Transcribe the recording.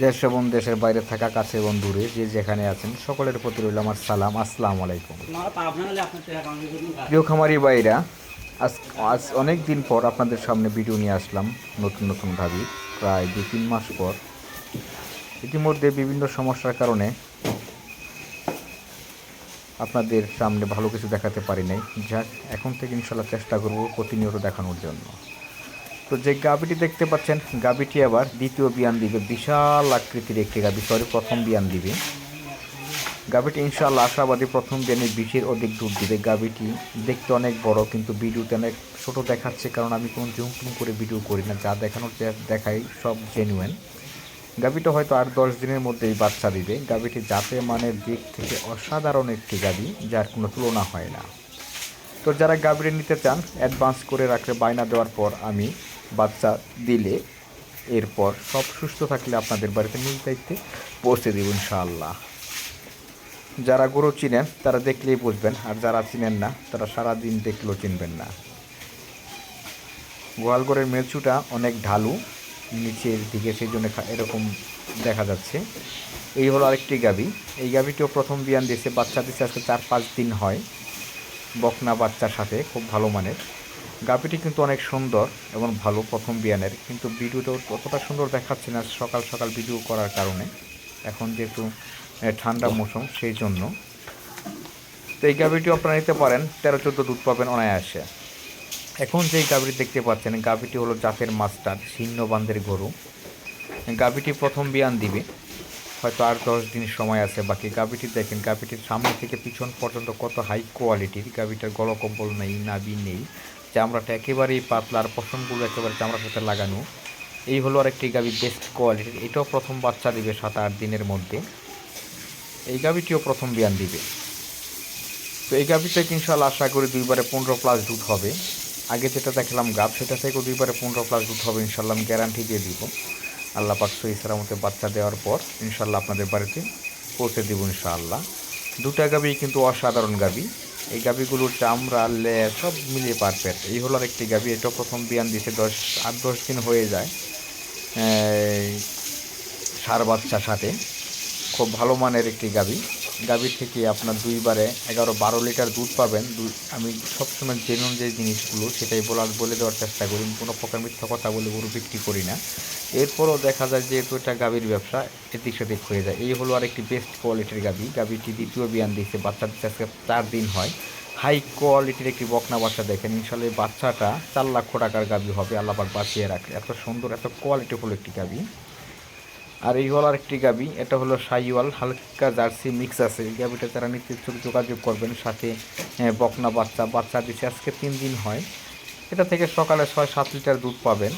দেশ এবং দেশের বাইরে থাকা কাছে এবং দূরে যে যেখানে আছেন সকলের প্রতি রইল আমার সালাম। আসসালামু আলাইকুম। প্রিয় খামারি ভাইরা, আজ আজ অনেক দিন পর আপনাদের সামনে ভিডিও নিয়ে আসলাম নতুন নতুন ভাবি, প্রায় 2-3 মাস পর। ইতিমধ্যে বিভিন্ন সমস্যার কারণে আপনাদের সামনে ভালো কিছু দেখাতে পারি নাই। যাক, এখন থেকে ইনশাল্লাহ চেষ্টা করব প্রতিনিয়ত দেখানোর জন্য। তো যে গাভীটি দেখতে পাচ্ছেন, গাভীটি আবার দ্বিতীয় বিয়ান দিবে। বিশাল আকৃতির একটি গাভী, প্রথম বিয়ান দিবে। গাভীটি ইনশাআল্লাহ আশাবাদী প্রথম বিয়ানে 20-এর অধিক দুধ দিবে। গাভীটি দেখতে অনেক বড়, কিন্তু ভিডিওতে অনেক ছোট দেখাচ্ছে, কারণ আমি কোনো জুম করে ভিডিও করি না। যা দেখানোর দেখাই সব জেনুইন। গাভীটা হয়তো 8-10 দিনের মধ্যেই বাচ্চা দিবে। গাভীটি জাতে মানের দিক থেকে অসাধারণ একটি গাভী, যার কোনো তুলনা হয় না। তো যারা গাভীটি নিতে চান, অ্যাডভান্স করে রাখলে বায়না দেওয়ার পর আমি বাচ্চা দিলে এরপর সব সুস্থ থাকলে আপনাদের বাড়িতে নিজ দায়িত্বে পৌঁছে দেব ইনশাআল্লাহ। যারা গরু চিনেন তারা দেখলেই বুঝবেন, আর যারা চিনেন না তারা সারাদিন দেখলেও চিনবেন না। গোয়ালঘরের মেঝুটা অনেক ঢালু নিচের দিকে, সেই জন্য এরকম দেখা যাচ্ছে। এই হলো আরেকটি গাভী। এই গাভীটিও প্রথম বিয়ান দিয়েছে, বাচ্চা দিচ্ছে আজকে 4-5 দিন হয়, বকনা বাচ্চার সাথে, খুব ভালো মানের। গাভীটি কিন্তু অনেক সুন্দর এবং ভালো, প্রথম বিয়ানের। কিন্তু ভিডিওটা অতটা সুন্দর দেখাচ্ছে না সকাল সকাল ভিডিও করার কারণে, এখন যেহেতু ঠান্ডা মৌসুম সেই জন্য। তো এই গাভীটিও আপনারা নিতে পারেন, 13-14 দুধ পাবেন অনায়াসে। এখন যেই গাভীটি দেখতে পাচ্ছেন, গাভীটি হলো জাতের মাস্টার, ছিন্নবান্ধের গরু। গাভীটি প্রথম বিয়ান দিবে, হয়তো 8-10 দিন সময় আছে বাকি। গাভীটি দেখেন, গাভীটির সামনে থেকে পিছন পর্যন্ত কত হাই কোয়ালিটির। গাভীটার গলকম্বল নেই, নাভি নেই, চামড়াটা একেবারেই পাতলা, আর পশমগুলো একেবারে চামড়ার সাথে লাগানো। এই হলো আরেকটি গাভী, বেস্ট কোয়ালিটির। এটাও প্রথম বাচ্চা দিবে 7-8 দিনের মধ্যে। এই গাভীটিও প্রথম বিয়ান দিবে। তো এই গাভীটা ইনশাআল্লাহ আশা করি 2বারে 15+ দুধ হবে। আগে যেটা দেখলাম গাভ, সেটা থেকেও 2বারে 15+ দুধ হবে ইনশাআল্লাহ, আমি গ্যারান্টি দিয়ে দিব। আল্লাহ পাক সহি সালামতে বাচ্চা দেওয়ার পর ইনশাআল্লাহ আপনাদের বাড়িতে পৌঁছে দেব ইনশাআল্লাহ। দুটা গাভী কিন্তু অসাধারণ গাভী। এই গাভীগুলোর চামড়া, লেজ সব মিলিয়ে পারফেক্ট। এই হলো আরেকটি গাভী, এটাও প্রথম বিয়ান দিতে 8-10 দিন হয়ে যায়, সার বাচ্চার সাথে। খুব ভালো মানের একটি গাভী। গাভী থেকে আপনার 2বারে 11-12 লিটার দুধ পাবেন। আমি সবসময় জেনুইন যে জিনিসগুলো সেটাই বলে দেওয়ার চেষ্টা করি, কোনো প্রকার মিথ্যা কথা বলে গরু বিক্রি করি না। এরপরও দেখা যায় যে এটা গাভীর ব্যবসা এদিক সেদিক হয়ে যায়। এই হলো আরেকটি বেস্ট কোয়ালিটির গাভী। গাভীটি দ্বিতীয় বিয়ান দিচ্ছে, বাচ্চা দিচ্ছে আজকে 4 দিন হয়। হাই কোয়ালিটির একটি বকনা বাচ্চা দেখেন। ইনশাআল্লাহ এই বাচ্চাটা 4 লক্ষ টাকার গাভী হবে, আল্লাহ পাক বাঁচিয়ে রাখে। এত সুন্দর, এত কোয়ালিটিফুল একটি গাভী। আর এই হলো আরেকটি গাভী, এটা হলো শাহিওয়াল, হালকা জার্সি মিক্স আছে। এই গাভীটা যারা নিতে ইচ্ছুক যোগাযোগ করবেন। সাথে বকনা বাচ্চা দিচ্ছে আজকে 3 দিন হয়। এটা থেকে সকালে 6-7 লিটার দুধ পাবেন।